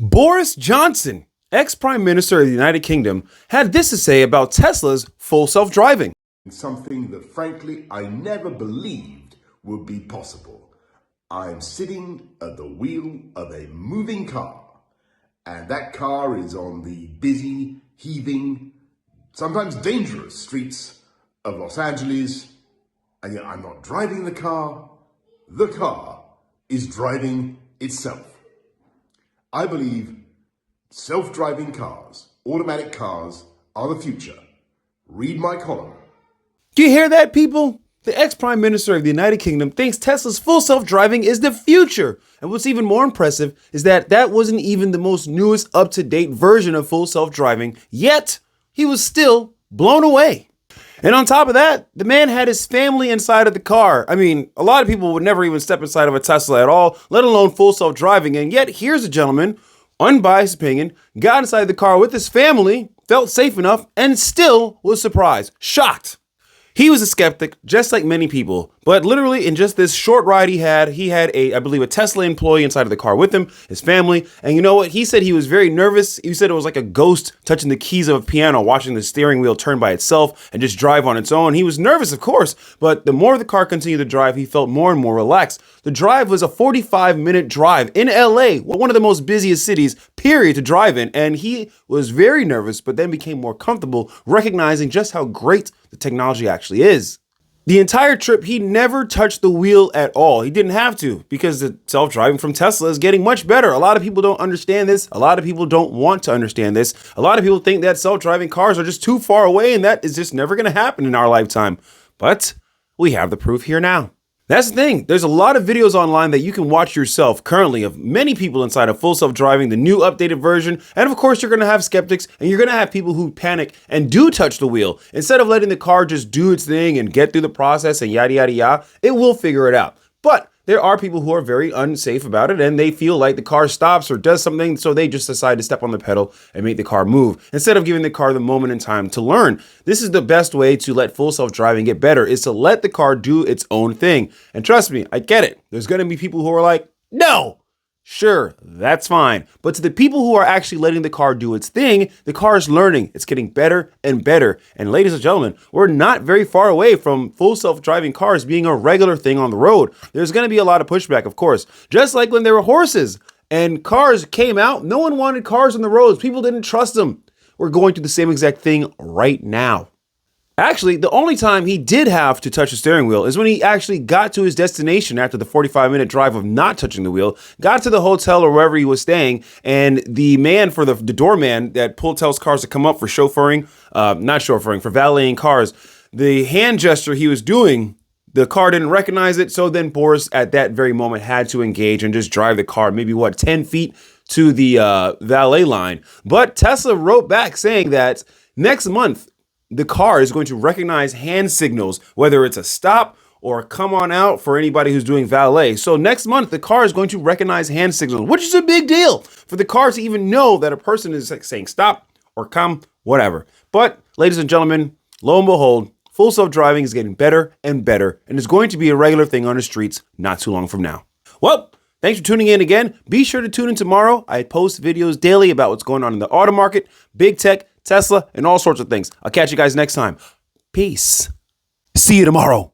Boris Johnson, ex-Prime Minister of the United Kingdom, had this to say about Tesla's full self-driving. Something that frankly I never believed would be possible. I'm sitting at the wheel of a moving car, and that car is on the busy, heaving, sometimes dangerous streets of Los Angeles, and yet I'm not driving the car is driving itself. I believe self-driving cars, automatic cars, are the future. Read my column. Do you hear that, people? The ex-Prime Minister of the United Kingdom thinks Tesla's full self-driving is the future. And what's even more impressive is that that wasn't even the most newest up-to-date version of full self-driving, yet he was still blown away. And on top of that, the man had his family inside of the car. I mean, a lot of people would never even step inside of a Tesla at all, let alone full self-driving. And yet here's a gentleman, unbiased opinion, got inside the car with his family, felt safe enough, and still was surprised, shocked. He was a skeptic, just like many people, but literally in just this short ride he had I believe a Tesla employee inside of the car with him, his family. And you know what? He said he was very nervous. He said it was like a ghost touching the keys of a piano, watching the steering wheel turn by itself and just drive on its own. He was nervous, of course, but the more the car continued to drive, he felt more and more relaxed. The drive was a 45-minute drive in LA, one of the most busiest cities, period, to drive in. And he was very nervous, but then became more comfortable, recognizing just how great the technology actually is. The entire trip, he never touched the wheel at all. He didn't have to, because the self-driving from Tesla is getting much better. A lot of people don't understand this. A lot of people don't want to understand this. A lot of people think that self-driving cars are just too far away and that is just never going to happen in our lifetime. But we have the proof here now. That's the thing. There's a lot of videos online that you can watch yourself currently of many people inside of full self-driving, the new updated version. And of course, you're going to have skeptics and you're going to have people who panic and do touch the wheel. Instead of letting the car just do its thing and get through the process and yada, yada, yada, it will figure it out. But there are people who are very unsafe about it and they feel like the car stops or does something, so they just decide to step on the pedal and make the car move instead of giving the car the moment in time to learn. This is the best way to let full self-driving get better, is to let the car do its own thing. And trust me, I get it. There's going to be people who are like, no. Sure, that's fine. But to the people who are actually letting the car do its thing, the car is learning. It's getting better and better. And ladies and gentlemen, we're not very far away from full self-driving cars being a regular thing on the road. There's going to be a lot of pushback, of course. Just like when there were horses and cars came out, no one wanted cars on the roads. People didn't trust them. We're going through the same exact thing right now. Actually, the only time he did have to touch the steering wheel is when he actually got to his destination after the 45-minute drive of not touching the wheel, got to the hotel or wherever he was staying, and the man for the doorman that tells cars to come up for chauffeuring, for valeting cars, the hand gesture he was doing, the car didn't recognize it, so then Boris at that very moment had to engage and just drive the car maybe 10 feet to the valet line. But Tesla wrote back saying that next month, the car is going to recognize hand signals, whether it's a stop or a come on out for anybody who's doing valet. So next month, the car is going to recognize hand signals, which is a big deal for the car to even know that a person is saying stop or come, whatever. But ladies and gentlemen, lo and behold, full self-driving is getting better and better and is going to be a regular thing on the streets not too long from now. Well, thanks for tuning in again. Be sure to tune in tomorrow. I post videos daily about what's going on in the auto market, big tech, Tesla, and all sorts of things. I'll catch you guys next time. Peace. See you tomorrow.